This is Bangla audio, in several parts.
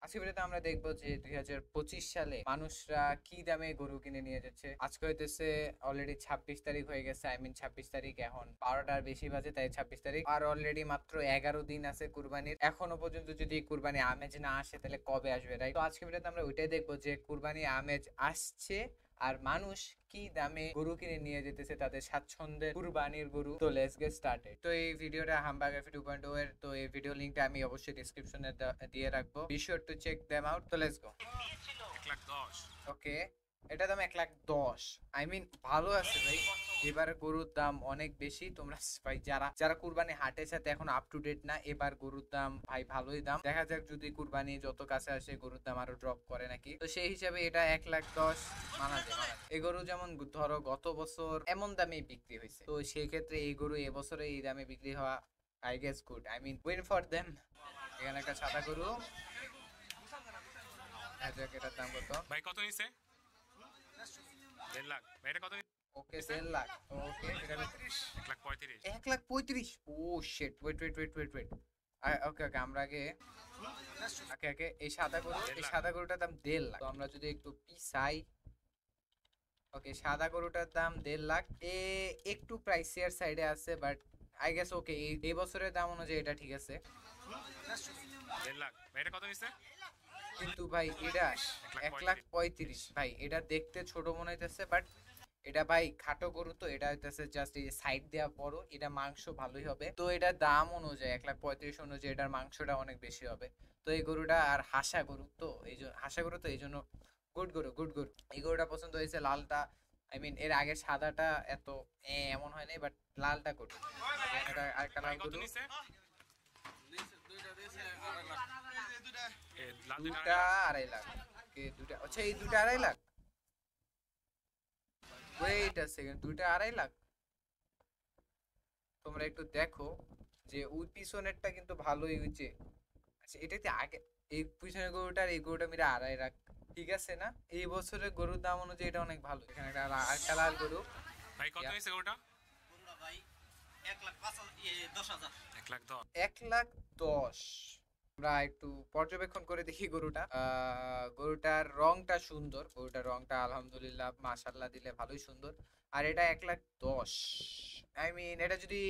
আজকে ভিডিওতে আমরা দেখবো যে 2025 সালে মানুষরা কি দামে গরু কিনে নিয়ে যাচ্ছে। আজকে হইতেছে অলরেডি 26 তারিখ হয়ে গেছে। 26 তারিখ, এখন 12টার বেশি বাজে, তাই 26 তারিখ। আর অলরেডি মাত্র 11 দিন আছে কুরবানির। এখনো পর্যন্ত যদি কুরবানি আমেজ না আসে তাহলে কবে আসবে, রাইট? তো আজকে ভিডিওতে আমরা ওইটাই দেখবো যে কুরবানি আমেজ আসছে আর মানুষ কি দামে গরু কিনে নিয়ে যেতেছে তাদের স্বাচ্ছন্দ্যের কুরবানির গরু। তো লেটস গেট স্টার্টেড। তো এই ভিডিওটা হামবাগার 2.0 এর, তো এই ভিডিও লিংকটা আমি অবশ্যই ডেসক্রিপশনে দিয়ে রাখবো। Be sure to check them out. তো লেটস গো। 1,10,000। ওকে, এটা দাম 1,10,000। আই মিন ভালো আছে ভাই। এবার গরুর দাম অনেক বেশি। তোমরা ভাই যারা যারা কুরবানি হাটের সাথে এখন আপ টু ডেট না, এবার গরুর দাম ভাই ভালোই দাম। দেখা যাক যদি কুরবানি যত কাছে আসে গরুর দাম আরো ড্রপ করে নাকি। তো সেই হিসাবে এটা 1,10,000 মানা যায়, মানা যায়। এই গরু যেমন ধরো গত বছর এমন দামে বিক্রি হয়েছে, তো সেই ক্ষেত্রে এই গরু এবছরে এই দামে বিক্রি হওয়া I guess good. I mean win for them. এখানে একটা সাদা গরু, এটার দাম কত ভাই? কত নিছে? 1.5 লাখ ভাই। এটা কত নিছে? ওকে 1,50,000। ওকে, এটা 1,35,000। 1,35,000। Oh shit, wait wait wait wait wait. Okay okay, আমরা আগে আগে আগে এই সাদা গরু, দেড় এই লাখ সাদা গরুটার দাম 1,50,000। তো আমরা যদি একটু পিছাই, ওকে সাদা গরুটার দাম 1,50,000। একটু প্রাইসিয়ার সাইডে আছে, বাট আই গেস ওকে এই বছরের দাম অনুযায়ী এটা ঠিক আছে। 1.5 লাখ ভাই। এটা কত নিছে? কিন্তু ভাই এটা 1,35,000। ভাই এটা দেখতে ছোট মনে হইতেছে, বাট এটা ভাই খাটো গরু, তো এটা হইতেছে জাস্ট এই সাইড দেওয়া বড়। এটা মাংস ভালোই হবে, তো এটার দাম অনুযায়ী 1,35,000 অনুযায়ী এটার মাংসটা অনেক বেশি হবে। তো এই গরুটা আর হাসা গরু, তো এই জন্য হাসা গরু, তো এই জন্য গুড গরু, গুড গরু। এই গরুটা পছন্দ হয়েছে, লালটা। আই মিন এর আগে সাদাটা এত এমন হয় নাই, বাট লালটা গুড। এটা আরেকটা ভাই লাল কত গরু। নিছে? লাল দুইটা দুটা 2.5 লাখ। 2.5 লাখ। দুটা, আচ্ছা এই দুটা 2.5 লাখ। ওয়েট আ সেকেন্ড, দুইটা 2.5 লাখ। তোমরা একটু দেখো যে ওই পিছনেরটা কিন্তু ভালোই হয়েছে। আচ্ছা এটাতে আগে এই পিছনের গরুটা আর এই গরুটা মিলে 2.5 লাখ, ঠিক আছে না? এই বছরের গরুর দাম অনুযায়ী এটা অনেক ভালো। এখানে একটা আরেকটা লাল গরু। ভাই কত ইয়া, নিছে ওটা? গরুটা ভাই 1,05,000 1,10,000। 1,10,000। আমরা একটু পর্যবেক্ষণ করে দেখি গরুটা। গরুটার রংটা সুন্দর, গরুটার রংটা আলহামদুলিল্লাহ মাশাল্লাহ দিলে ভালোই সুন্দর। আর এটা 1,10,000। আই মিন এটা যদি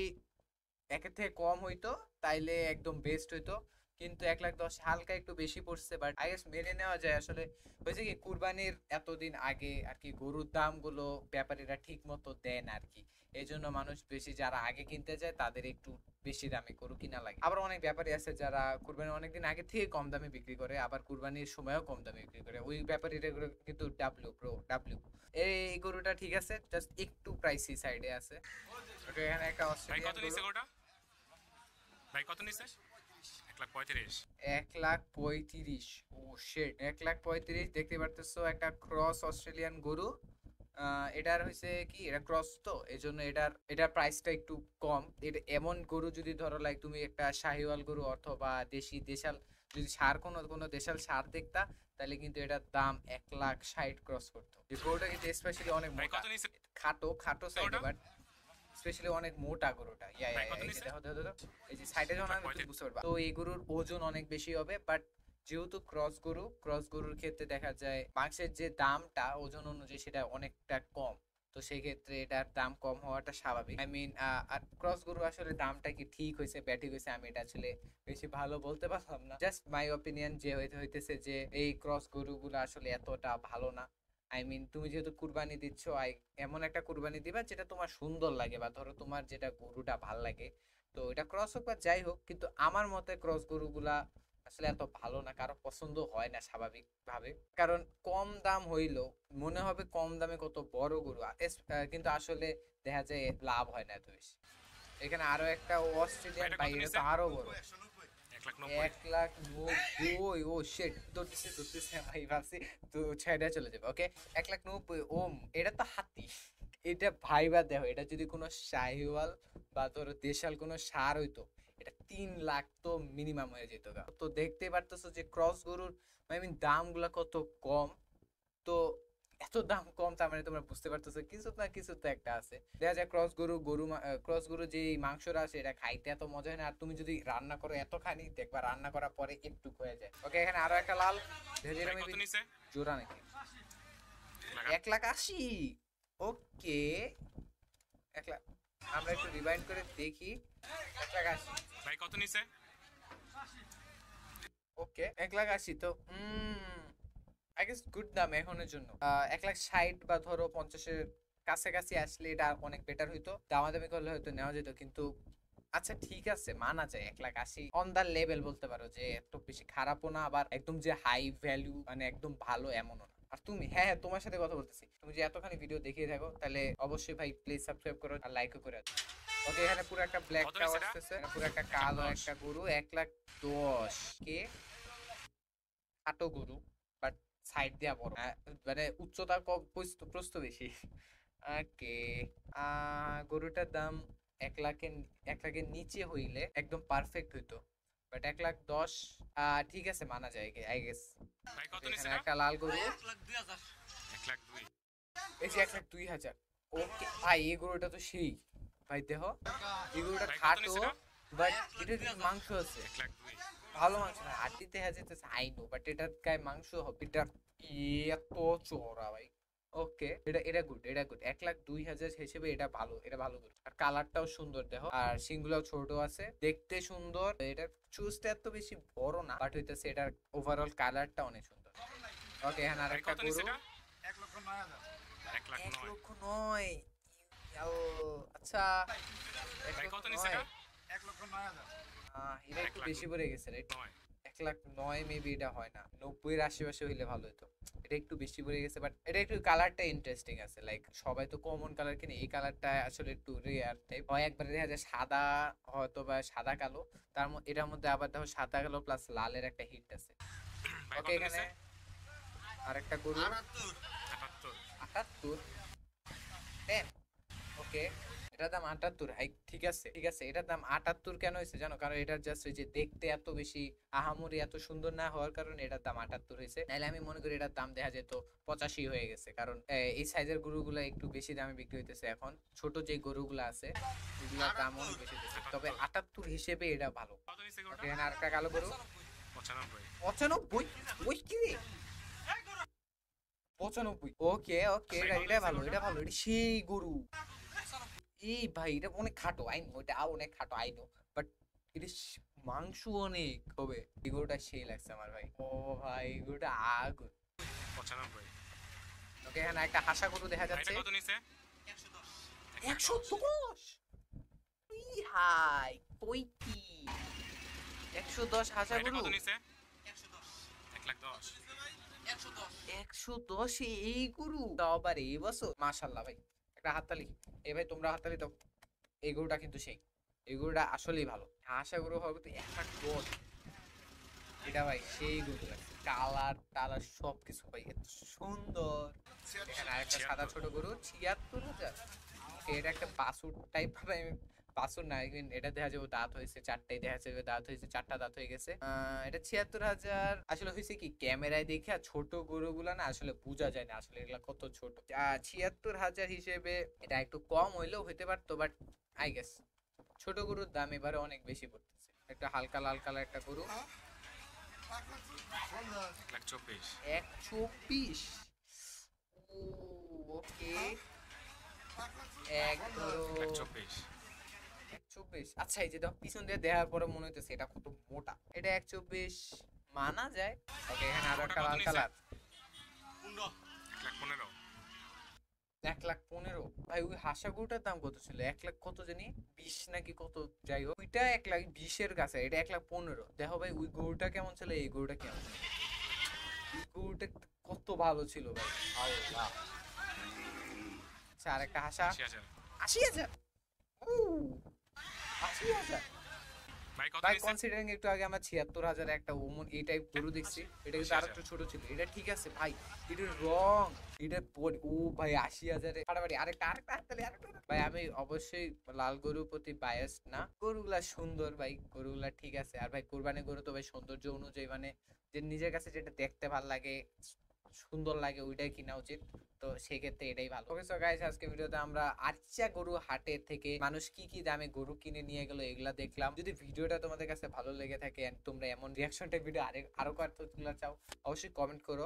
একের থেকে কম হইতো তাইলে একদম বেস্ট হইতো, কিন্তু 1,10,000 হালকা একটু বেশি পড়ছে, বাট আই গেস মেনে নেওয়া যায়। আসলে হয়েছে কি, কুরবানির এতদিন আগে আর কি গরুর দাম গুলো ব্যাপারীরা ঠিক মতো দেন আর কি। এই জন্য মানুষ বেশি, যারা আগে কিনতে যায় তাদের একটু বেশি দামে গরু কিনা লাগে। আবার অনেক ব্যাপারী আছে যারা কুরবানির অনেকদিন আগে থেকে কম দামে বিক্রি করে, আবার কুরবানির সময়ও কম দামে বিক্রি করে। ওই ব্যাপারীরা কিন্তু ডাব্লিউ ব্রো, ডাব্লিউ। এই গরুটা ঠিক আছে, জাস্ট একটু প্রাইসি সাইডে আছে। ওকে, এখানে একটা ভাই অস্ট্রেলিয়ান কত গরু। নিছে ওটা? ভাই কত নিছে? 1,35,000। 1,35,000। ও শিট, 1,35,000 দেখতে পারতেছো, একটা ক্রস অস্ট্রেলিয়ান গরু। এটার হয়েছে কি, এটা ক্রস, তো এই জন্য এটার এটার প্রাইসটা একটু কম। এটা এমন গরু যদি ধরো লাইক তুমি একটা শাহিওয়াল গরু অথবা দেশি দেশাল, যদি সার কোনো কোনো দেশাল সার দেখতা, তাহলে কিন্তু এটার দাম 1,60,000 ক্রস করতো। এই গরুটা কিন্তু স্পেশালি অনেক ভাই মোটা, কত নিছে খাটো খাটো সাইডে, ওটা? বাট স্পেশালি অনেক মোটা গরুটা। ইয়া ইয়া ভাই ইয়া, কত এই যে নিছে? দেখো দেখো দেখো, এই যে সাইডে যখন আমি তুমি 1,35,000। বুঝতে পারবা। তো এই গরুর ওজন অনেক বেশি হবে, বাট যেহেতু ক্রস গরু, ক্রস গরুর ক্ষেত্রে দেখা যায় মাংসের যে দামটা ওজন অনুযায়ী সেটা অনেকটা কম। তো সেই ক্ষেত্রে এটার দাম কম হওয়াটা স্বাভাবিক। আই মিন আর ক্রস গরু আসলে দামটা কি ঠিক হয়েছে ব্যাঠিক হয়েছে আমি এটা আসলে বেশি ভালো বলতে পারলাম না। জাস্ট মাই অপিনিয়ন যে হইতেছে যে এই ক্রস গরুগুলো আসলে এতটা ভালো না। আই মিন তুমি যেহেতু কুরবানি দিচ্ছ, এমন একটা কুরবানি দিবা যেটা তোমার সুন্দর লাগে, বা ধরো তোমার যেটা গরুটা ভাল লাগে। তো এটা ক্রস হোক বা যাই হোক, কিন্তু আমার মতে ক্রস গরুগুলা আসলে এত ভালো না, কারো পছন্দ হয় না স্বাভাবিক ভাবে। কারণ কম দাম হইলো মনে হবে কম দামে কত বড় গরু, কিন্তু আসলে দেখা যায় লাভ হয় না এত বেশি। এখানে আরো একটা ভাই অস্ট্রেলিয়ান, এটা ভাই কত এটা নিছে? তো আরো বড়। 1,90,000। 1,90,000। ও শেট, ধরতেছে ধরতেছে ভাই, ভাবছি তো ছেড়ে চলে যাবে। ওকে, 1,90,000। ওম, এটা তো হাতি। এটা ভাইবা দেখো, এটা যদি কোনো শাহিওয়াল বা ধরো দেশাল কোনো সার হইতো, এটা 3 লাখ তো মিনিমাম হয়ে যেত গা। তো দেখতে পারতেছো যে ক্রস গরুর আই মিন দাম গুলা কত কম। তো এত দাম কম, তার মানে তোমরা বুঝতে পারতেছো কিছু না কিছু তো একটা আছে। দেখা যায় ক্রস গরু, ক্রস গরু যে মাংসটা আছে এটা খাইতে এত মজা হয় না, আর তুমি যদি রান্না করো এত খানি দেখবা রান্না করার পরে একটু হয়ে যায়। ওকে, এখানে আরো একটা লাল ভাই কত নিছে? জোড়া নাকি? লাখ 1,80,000। ওকে, 1 লাখ। আমরা একটু রিভাইন্ড করে দেখি। 1,80,000। ভাই কত নিছে? ওকে, 1,80,000 তো আই গেস গুড দাম এখনের জন্য। 1,60,000 বা ধরো 50-এর কাছাকাছি আসলে এটা অনেক বেটার হইতো, দামাদামি করলে হয়তো নেওয়া যেত, কিন্তু আচ্ছা ঠিক আছে, মানা যায় 1,80,000 অন দা লেভেল বলতে পারো, যে এত বেশি খারাপও না আবার একদম যে হাই ভ্যালু মানে একদম ভালো এমনও না। আর তুমি, হ্যাঁ হ্যাঁ, তোমার সাথে কথা বলতেছি, তুমি যে এতখানি ভিডিও দেখিয়ে থাকো তাহলে অবশ্যই ভাই প্লিজ সাবস্ক্রাইব করো আর লাইকও করে দাও। ওকে, এখানে পুরো একটা ব্ল্যাক কত কাউ নিছে এটা? আসতেছে, পুরো একটা কালো 1,10,000 একটা গরু, 1,10,000 কে। খাটো গরু, বাট সাইড দেয়া বড়, মানে উচ্চতা কম, প্রস্থ বেশি। ওকে, গরুটার দাম 1 লাখের, 1 লাখের নিচে হইলে একদম পারফেক্ট হইতো, বাট 1,10,000 ঠিক আছে, মানা যায় আই গেস। ভাই কত নিছে এখানে এটা? একটা লাল গরু, 1,02,000। এই যে 1,02,000। ওকে ভাই, এই গরুটা তো সেই, ভাই দেহ, এই গরুটা ভাই কত খাটো, নিছে এটা? বাট এটার কিন্তু মাংস আছে, 1,02,000। ভালো মাংস না, হাড্ডিতে হ্যাঁ যেতেছে আই নো, বাট এটার গায়ে মাংস হবে, এটা এত চওড়া ভাই। ওকে, এটা এটা গুড, এটা গুড। 1,02,000 হিসেবে এটা ভালো, এটা ভালো গুড। আর কালারটাও সুন্দর দেখো, আর সিংগুলাও ছোট আছে, দেখতে সুন্দর। এটার চুজটা এত বেশি বড় না, বাট হইতেছে এটার ওভারঅল কালারটা অনেক সুন্দর। ওকে, এখানে ভাই আরেকটা কত নিছে গরু, এটা? 1,09,000। 1,09,000। আচ্ছা, ভাই কত নিছে 1,09,000। এটা? এটা একটু 1,09,000। বেশি পড়ে গেছে রাইট? 1,09,000 মেবি এটা হয় না, 90-এর আশেপাশে হইলে ভালো হতো। এটা একটু বেশি পড়ে গেছে, বাট এটা একটু কালারটা ইন্টারেস্টিং আছে, লাইক সবাই তো কমন কালার কিনে, এই কালারটা আসলে একটু রেয়ার টাইপ হয়। একবার দেখা যায় সাদা, হয়তো বা সাদা কালো, এটার মধ্যে আবার দেখো সাদা কালো প্লাস লালের একটা হিট আছে। ভাই ওকে, কত এখানে নিছে? আরেকটা গরু, 78। 78। ওকে, এটার দাম 78। ঠিক আছে ঠিক আছে, এটার দাম 78 কেন হয়েছে জানো? কারণ এটার জাস্ট ওই যে দেখতে এত বেশি আহামরি এত সুন্দর না হওয়ার কারণে এটার দাম 78 হয়েছে, নাহলে আমি মনে করি এটার দাম দেখা যেত 85 হয়ে গেছে, কারণ এই সাইজের গরুগুলো একটু বেশি দামে বিক্রি হইতেছে এখন। ছোট যে গরুগুলো আছে এগুলোর দাম অনেক বেশি দিচ্ছে, তবে 78 হিসেবে এটা ভালো। কত নিছে ওকে, গরুটা? এখানে আরেকটা কালো গরু, 95। 95। ওই কি রে, 95। ওকে ওকে, ভাই কত এটা নিছে ভালো, গরুটা? এটা ভালো, এটা সেই গরু। এই ভাই, এটা অনেক খাটো আইনো, এটা অনেক খাটো আইনো, বাট এটা মাংস অনেক হবে। এই গরুটা সেই লাগছে আমার ভাই। ও ভাই, এই গরুটা আগুন। 95। ওকে, এখানে একটা হাসা গরু দেখা ভাই এটা যাচ্ছে, কত নিছে? 110। হাই কই কি, 110 হাসা ভাই এটা গরু, কত নিছে? 1,10,000। 110 এই গরু, তাও আবার এই বছর, মাশাল্লাহ ভাই, একটা হাততালি। এই ভাই তোমরা হাততালি দাও, এই গরুটা কিন্তু সেই, এই গরুটা আসলেই ভালো। হাসা গরু হবে তো 110। এটা ভাই সেই গরু লাগছে, কালার টালার সবকিছু ভাই এত সুন্দর। এখানে আরেকটা সাদা ছোট গরু, 76,000। এটা একটা বাছুর টাইপ, মানে বাছুর না, এটা দেখা যাবে দাঁত হয়েছে 4টাই, দেখা যাবে দাঁত হয়েছে 4টা দাঁত হয়ে গেছে। এটা 76,000 আসলে হয়েছে কি, ক্যামেরায় দেখে ছোট গরুগুলা না আসলে বোঝা যায় না আসলে এগুলা কত ছোট। 76,000 হিসেবে এটা একটু কম হইলেও হইতে পারতো, বাট আই গেস ছোট গরুর দাম এবারে অনেক বেশি পড়তেছে। একটা হালকা লাল কালার একটা গরু, 1,24,000। 124। ওকে, এক ধরো 1,24,000। 124। আচ্ছা, এই যে দেখো পিছন দিয়ে দেখার পরে মনে হইতেছে এটা কত মোটা, এটা 124 মানা যায়। ওকে, এখানে আরো একটা কত লাল নিছে? কালার, 1,15,000। 1,15,000। ভাই ওই হাসা গরুটার দাম কত ছিল? 1 লাখ কত জানি, 20 নাকি কত, যাই হোক ওইটা 1,20,000 কাছে, এটা 1,15,000। দেখো ভাই ওই গরুটা কেমন ছিল, এই গরুটা কেমন, এই গরুটা কত ভালো ছিল ভাই, আল্লাহ। আচ্ছা, আরেকটা হাসা, 80,000। 80,000। ও, 80,000। ভাই কত ভাই নিছে? কনসিডারিং একটু আগে আমরা 76,000 একটা ওমন এই টাইপ গরু দেখছি, এটা কিন্তু 80,000। আরেকটু ছোট ছিল, এটা ঠিক আছে ভাই, এটার রং, এটার ও ভাই 80,000 ফাটাফাটি। আরেকটা আরেকটা হাততালি, আরেকটা ভাই। আমি অবশ্যই লাল গরুর প্রতি বায়াসড না, গরুগুলা সুন্দর ভাই, গরুগুলা ঠিক আছে। আর ভাই কুরবানি গরু তো ভাই সৌন্দর্য অনুযায়ী, মানে যে নিজের কাছে যেটা দেখতে ভালো লাগে সুন্দর লাগে ওইটাই কিনা উচিত। তো সেক্ষেত্রে এটাই ভালো। ওকে সো গাইস, আজকে ভিডিওতে আমরা আরচা গরু হাটের থেকে মানুষ কি কি দামে গরু কিনে নিয়ে গেল এগুলা দেখলাম। যদি ভিডিওটা তোমাদের কাছে ভালো লেগে থাকে এন্ড তোমরা এমন রিয়াকশন টাইপ ভিডিও আরো কতগুলো চাও অবশ্যই কমেন্ট করো।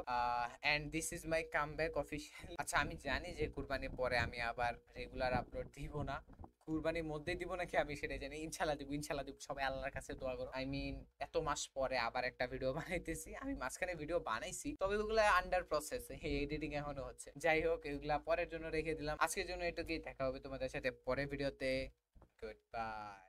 And this is my comeback official. আচ্ছা, আমি জানি যে কুরবানির পরে আমি আবার রেগুলার আপলোড দিব না, কুরবানির মধ্যে দিব নাকি আমি সেটা জানি। ইনশাল্লাহ দিব, ইনশাল্লাহ দিব, সবাই আল্লাহর কাছে দোয়া করো। আই মিন এত মাস পরে আবার একটা ভিডিও বানাইতেছি। আমি মাঝখানে ভিডিও বানাইছি, তবে ওগুলো আন্ডার প্রসেস, এডিটিং এখনো হচ্ছে। যাই হোক, এগুলা পরের জন্য রেখে দিলাম। আজকের জন্য এটুকুই, দেখা হবে তোমাদের সাথে পরের ভিডিওতে। Good bye.